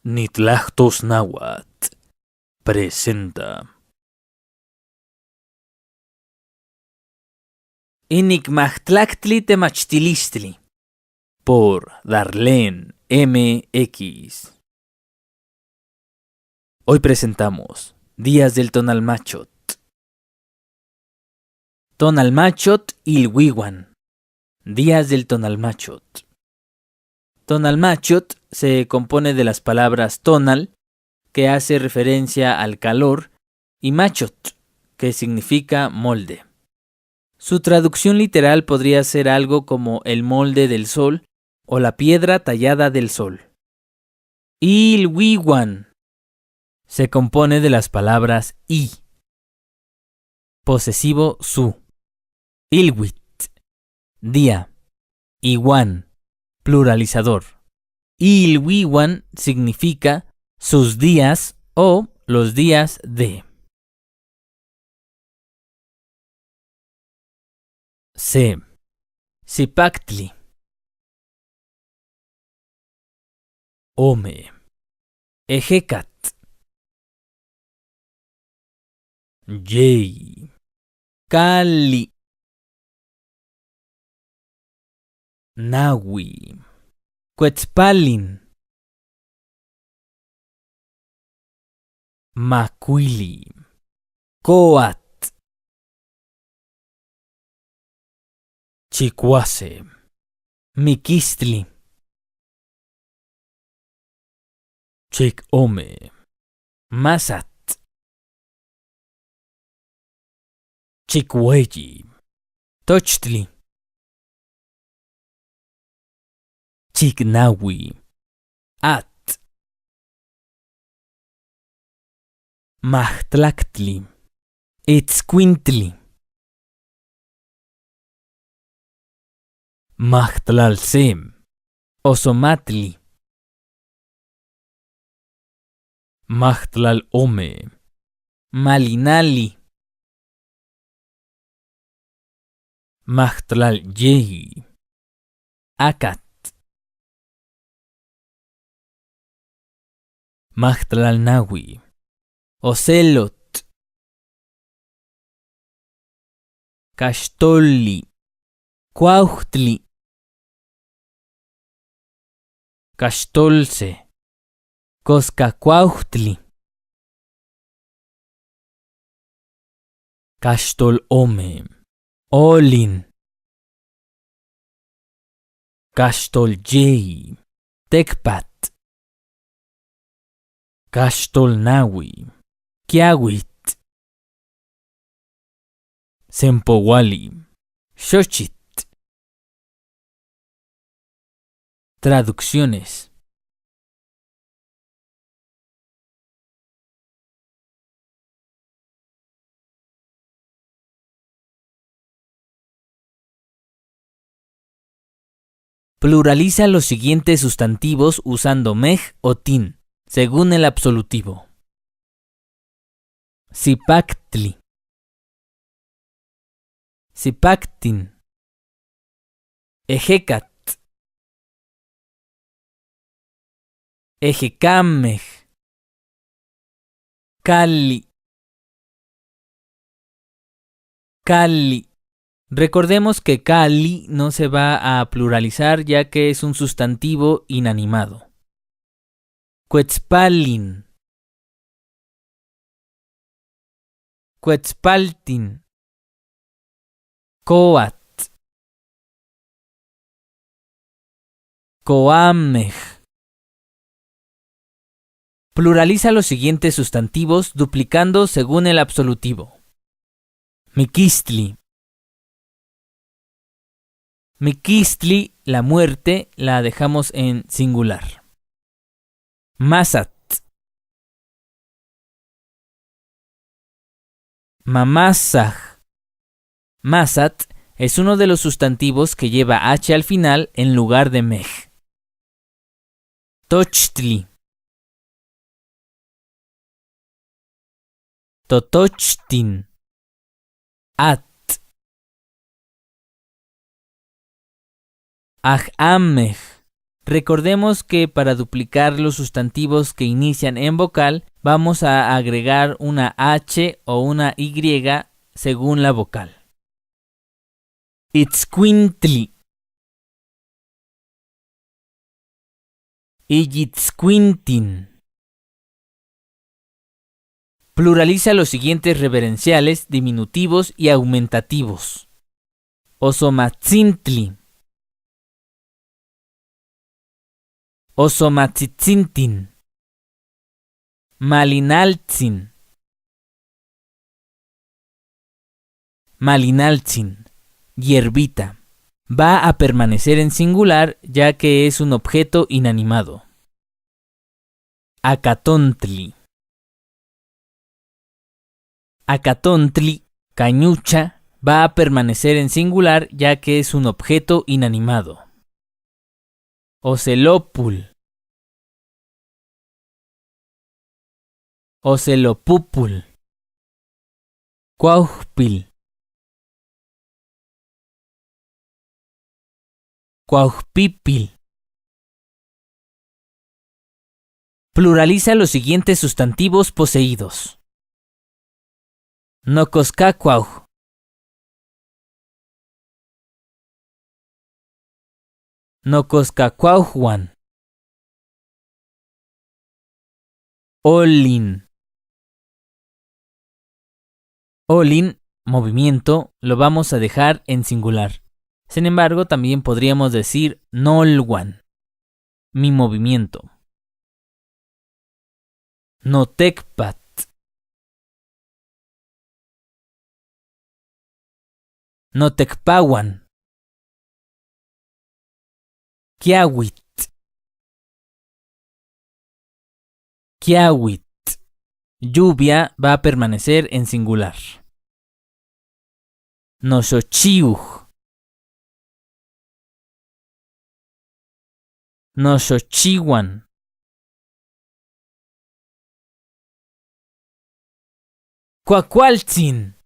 Nitlajtosnáhuatl presenta Inicmahtlactli temachtilistli por Darlene MX. Hoy presentamos Días del Tonalmachot. Tonalmachot ilhuihuan. Días del Tonalmachot. Tonalmachot se compone de las palabras tonal, que hace referencia al calor, y machot, que significa molde. Su traducción literal podría ser algo como el molde del sol o la piedra tallada del sol. Ilhuihuan se compone de las palabras i, posesivo su, ilhuit, día, iwan, pluralizador. Ilhuihuan significa sus días o los días de. Se. Zipactli. Ome. Ejecat. Yei. Cali. Nahui. Quetzpalin. Macuili. Coat. Chicuase. Miquistli. Chicome. Masat. Chicueyi. Tochtli. Chicnahui. At. Mahtlactli. Itzcuintli. Mahtlalsem. Osomatli. Mahtlalome. Malinali. Mahtlalyehi. Acat. Mahtlalnahui. Ocelot. Caxtolli. Cuauhtli. Caxtolce. Coscacuauhtli. Caxtolome. Olin. Caxtolyehi. Tecpat. Caxtolnahui. Kiawit. Sempowali. Xochit. Traducciones. Pluraliza los siguientes sustantivos usando mej o tin, según el absolutivo. Zipactli. Zipactin. Ejecat. Ejecamej. Cali. Cali. Recordemos que cali no se va a pluralizar ya que es un sustantivo inanimado. Quetzpalin. Quetzpaltin. Coat. Coamej. Pluraliza los siguientes sustantivos duplicando según el absolutivo. Miquistli. Miquistli, la muerte, la dejamos en singular. Masat. Mamasaj. Masat es uno de los sustantivos que lleva h al final en lugar de mej. Tochtli. Totochtin. At. Ajamej. Recordemos que para duplicar los sustantivos que inician en vocal, vamos a agregar una H o una Y según la vocal. Itzcuintli. Iyitzcuintin. Pluraliza los siguientes reverenciales, diminutivos y aumentativos. Osomatzintli. Osomatzitzintin. Malinaltzin. Malinaltzin. Hierbita. Va a permanecer en singular ya que es un objeto inanimado. Acatontli. Acatontli, cañucha, va a permanecer en singular ya que es un objeto inanimado. Ocelopul. Ocelopupul. Cuauhpil. Cuauhpipil. Pluraliza los siguientes sustantivos poseídos. Nocoscacuauh. Nocoscacuauhuan. Olin. Olin, movimiento, lo vamos a dejar en singular. Sin embargo, también podríamos decir nolwan, mi movimiento. Notecpat. Notecpawan. Kiawit. Kiawit. Lluvia va a permanecer en singular. Noshochiuj. Noshochiwan. Cuacualtzin.